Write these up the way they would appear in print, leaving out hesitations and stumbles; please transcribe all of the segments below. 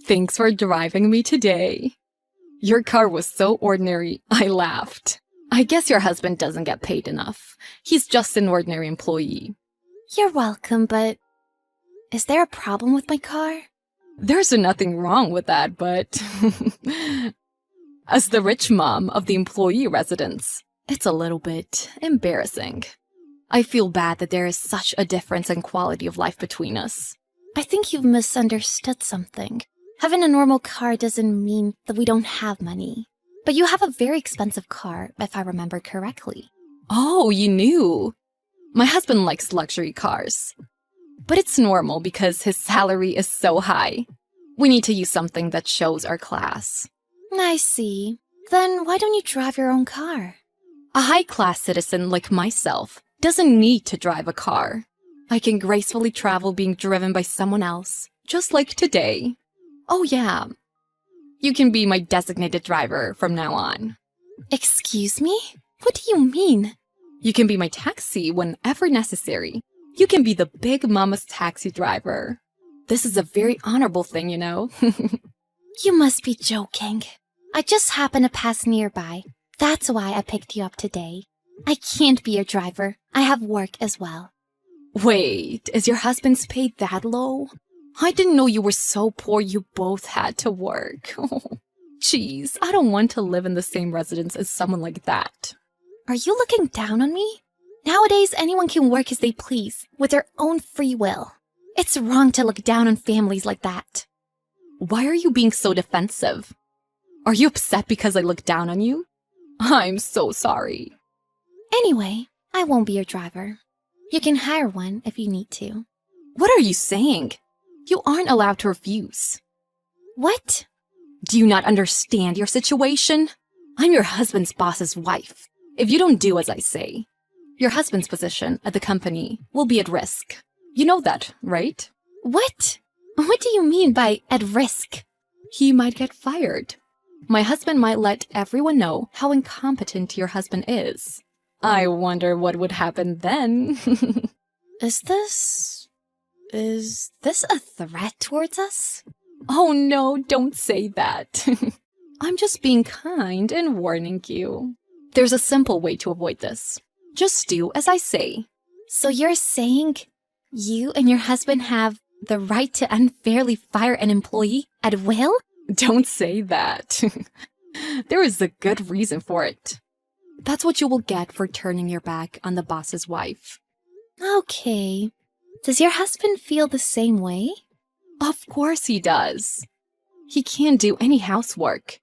Thanks for driving me today. Your car was so ordinary, I laughed. I guess your husband doesn't get paid enough. He's just an ordinary employee. You're welcome, but is there a problem with my car? There's nothing wrong with that, but as the rich mom of the employee residence, it's a little bit embarrassing. I feel bad that there is such a difference in quality of life between us. I think you've misunderstood something. Having a normal car doesn't mean that we don't have money. But you have a very expensive car, if I remember correctly. Oh, you knew. My husband likes luxury cars. But it's normal because his salary is so high. We need to use something that shows our class. I see. Then why don't you drive your own car? A high-class citizen like myself doesn't need to drive a car. I can gracefully travel being driven by someone else, just like today. Oh yeah, you can be my designated driver from now on. Excuse me? What do you mean? You can be my taxi whenever necessary. You can be the big mama's taxi driver. This is a very honorable thing, you know. You must be joking. I just happened to pass nearby. That's why I picked you up today. I can't be your driver. I have work as well. Wait, is your husband's pay that low? I didn't know you were so poor you both had to work. Jeez, I don't want to live in the same residence as someone like that. Are you looking down on me? Nowadays, anyone can work as they please, with their own free will. It's wrong to look down on families like that. Why are you being so defensive? Are you upset because I look down on you? I'm so sorry. Anyway, I won't be your driver. You can hire one if you need to. What are you saying? You aren't allowed to refuse. What? Do you not understand your situation? I'm your husband's boss's wife. If you don't do as I say, your husband's position at the company will be at risk. You know that, right? What? What do you mean by at risk? He might get fired. My husband might let everyone know how incompetent your husband is. I wonder what would happen then. Is this a threat towards us? Oh no, don't say that. I'm just being kind and warning you. There's a simple way to avoid this. Just do as I say. So you're saying you and your husband have the right to unfairly fire an employee at will? Don't say that. There is a good reason for it. That's what you will get for turning your back on the boss's wife. Okay. Does your husband feel the same way? Of course he does. He can't do any housework.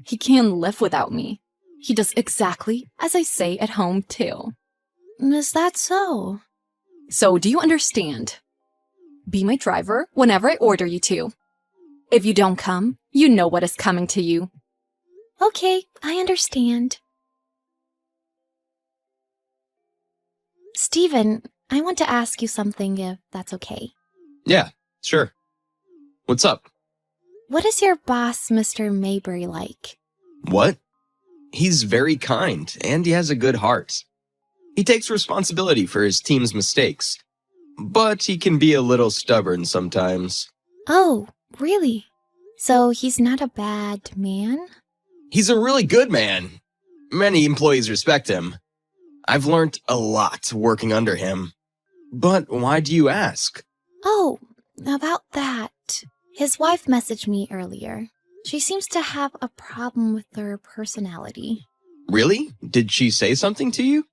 He can't live without me. He does exactly as I say at home, too. Is that so? So do you understand? Be my driver whenever I order you to. If you don't come, you know what is coming to you. Okay, I understand. Steven, I want to ask you something if that's okay. Yeah, sure. What's up? What is your boss, Mr. Mayberry, like? What? He's very kind, and he has a good heart. He takes responsibility for his team's mistakes, but he can be a little stubborn sometimes. Oh, really? So he's not a bad man? He's a really good man. Many employees respect him. I've learned a lot working under him. But why do you ask? Oh, about that. His wife messaged me earlier. She seems to have a problem with her personality. Really? Did she say something to you?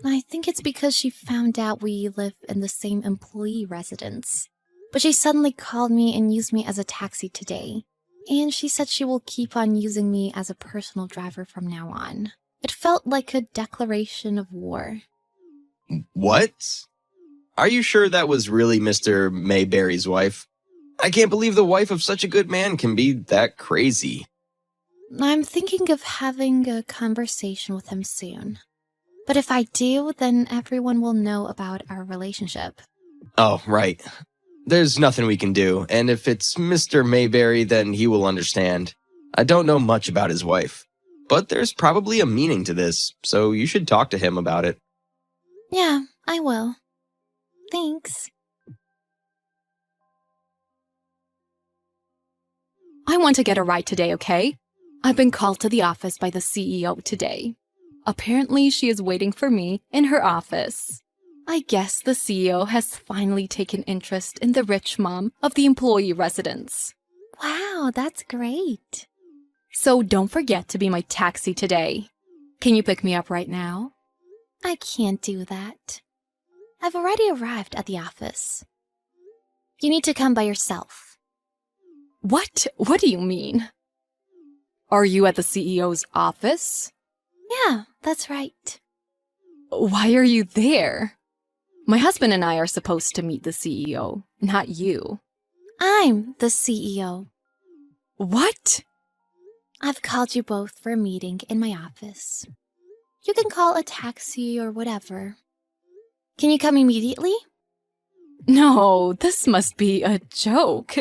I think it's because she found out we live in the same employee residence. But she suddenly called me and used me as a taxi today. And she said she will keep on using me as a personal driver from now on. It felt like a declaration of war. What? Are you sure that was really Mr. Mayberry's wife? I can't believe the wife of such a good man can be that crazy. I'm thinking of having a conversation with him soon. But if I do, then everyone will know about our relationship. Oh, right. There's nothing we can do, and if it's Mr. Mayberry, then he will understand. I don't know much about his wife, but there's probably a meaning to this, so you should talk to him about it. Yeah, I will. Thanks. I want to get a ride today, okay? I've been called to the office by the CEO today. Apparently, she is waiting for me in her office. I guess the CEO has finally taken interest in the rich mom of the employee residence. Wow, that's great. So don't forget to be my taxi today. Can you pick me up right now? I can't do that. I've already arrived at the office. You need to come by yourself. What? What do you mean? Are you at the CEO's office? Yeah, that's right. Why are you there? My husband and I are supposed to meet the CEO, not you. I'm the CEO. What? I've called you both for a meeting in my office. You can call a taxi or whatever. Can you come immediately? No, this must be a joke.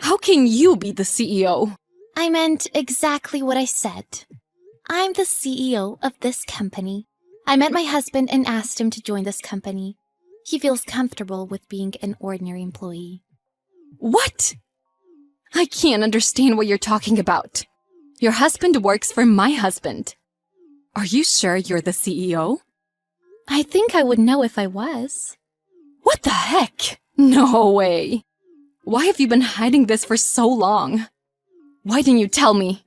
How can you be the CEO? I meant exactly what I said. I'm the CEO of this company. I met my husband and asked him to join this company. He feels comfortable with being an ordinary employee. What? I can't understand what you're talking about. Your husband works for my husband. Are you sure you're the CEO? I think I would know if I was. What the heck? No way. Why have you been hiding this for so long? Why didn't you tell me?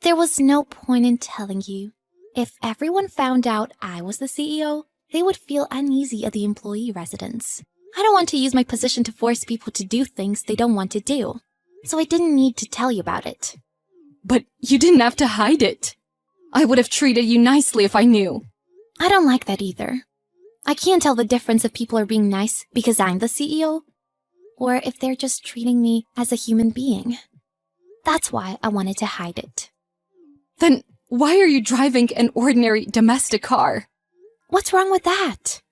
There was no point in telling you. If everyone found out I was the CEO, they would feel uneasy at the employee residence. I don't want to use my position to force people to do things they don't want to do. So I didn't need to tell you about it. But you didn't have to hide it. I would have treated you nicely if I knew. I don't like that either. I can't tell the difference if people are being nice because I'm the CEO, or if they're just treating me as a human being. That's why I wanted to hide it. Then why are you driving an ordinary domestic car? What's wrong with that?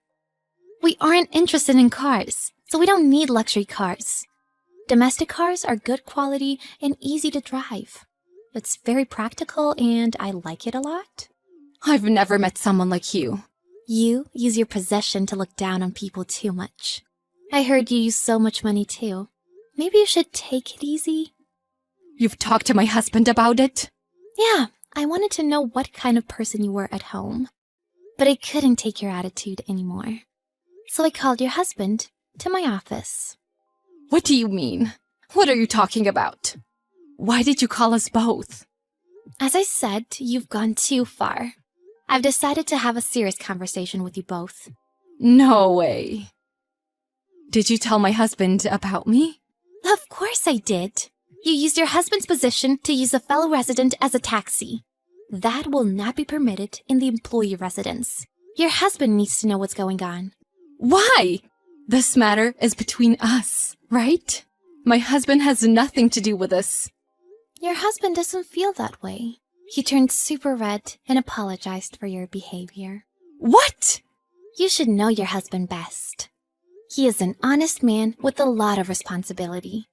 We aren't interested in cars, so we don't need luxury cars. Domestic cars are good quality and easy to drive. It's very practical and I like it a lot. I've never met someone like you. You use your possession to look down on people too much. I heard you use so much money too. Maybe you should take it easy. You've talked to my husband about it? Yeah, I wanted to know what kind of person you were at home. But I couldn't take your attitude anymore. So I called your husband to my office. What do you mean? What are you talking about? Why did you call us both? As I said, you've gone too far. I've decided to have a serious conversation with you both. No way. Did you tell my husband about me? Of course I did. You used your husband's position to use a fellow resident as a taxi. That will not be permitted in the employee residence. Your husband needs to know what's going on. Why? This matter is between us, right? My husband has nothing to do with this. Your husband doesn't feel that way. He turned super red and apologized for your behavior. What? You should know your husband best. He is an honest man with a lot of responsibility.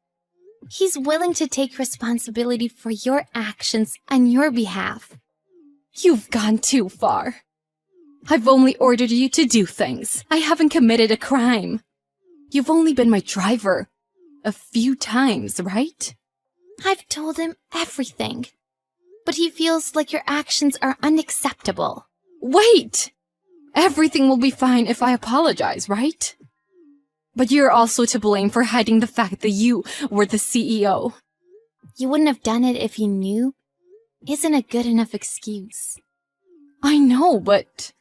He's willing to take responsibility for your actions on your behalf. You've gone too far. I've only ordered you to do things. I haven't committed a crime. You've only been my driver a few times, right? I've told him everything. But he feels like your actions are unacceptable. Wait! Everything will be fine if I apologize, right? But you're also to blame for hiding the fact that you were the CEO. You wouldn't have done it if you knew. Isn't a good enough excuse. I know, but...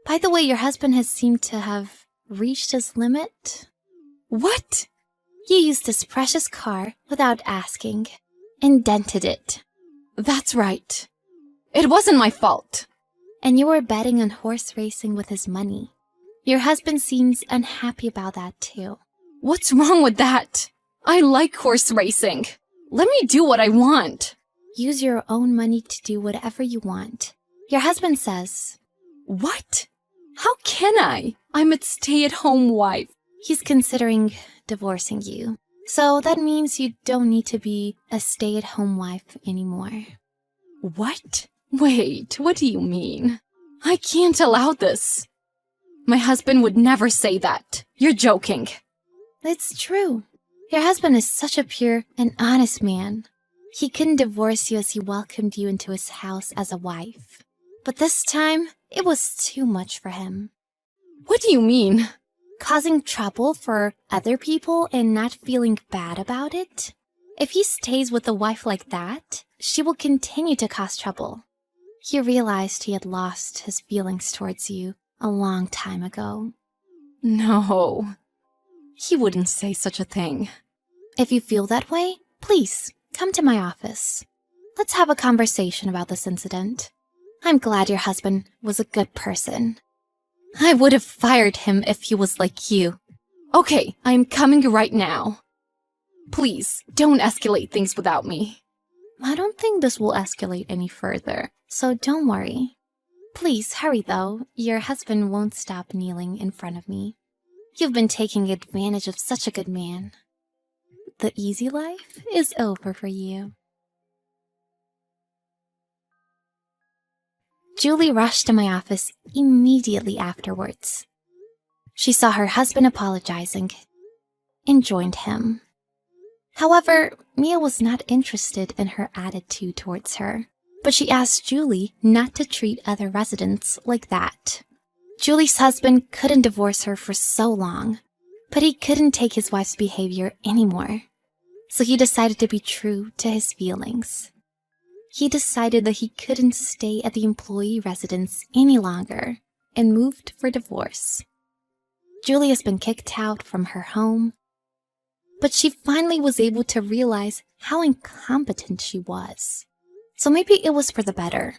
By the way, your husband has seemed to have reached his limit. What? You used his precious car without asking, and dented it. That's right. It wasn't my fault. And you were betting on horse racing with his money. Your husband seems unhappy about that too. What's wrong with that? I like horse racing. Let me do what I want. Use your own money to do whatever you want. Your husband says. What? How can I? I'm a stay-at-home wife. He's considering divorcing you. So that means you don't need to be a stay-at-home wife anymore. What? Wait, what do you mean? I can't allow this. My husband would never say that. You're joking. It's true. Your husband is such a pure and honest man. He couldn't divorce you as he welcomed you into his house as a wife. But this time, it was too much for him. What do you mean? Causing trouble for other people and not feeling bad about it? If he stays with a wife like that, she will continue to cause trouble. He realized he had lost his feelings towards you a long time ago. No. He wouldn't say such a thing. If you feel that way, please come to my office. Let's have a conversation about this incident. I'm glad your husband was a good person. I would have fired him if he was like you. Okay, I am coming right now. Please, don't escalate things without me. I don't think this will escalate any further, so don't worry. Please hurry though, your husband won't stop kneeling in front of me. You've been taking advantage of such a good man. The easy life is over for you. Julie rushed to my office immediately afterwards. She saw her husband apologizing and joined him. However, Mia was not interested in her attitude towards her, but she asked Julie not to treat other residents like that. Julie's husband couldn't divorce her for so long, but he couldn't take his wife's behavior anymore. So he decided to be true to his feelings. He decided that he couldn't stay at the employee residence any longer and moved for divorce. Julie has been kicked out from her home, but she finally was able to realize how incompetent she was. So maybe it was for the better.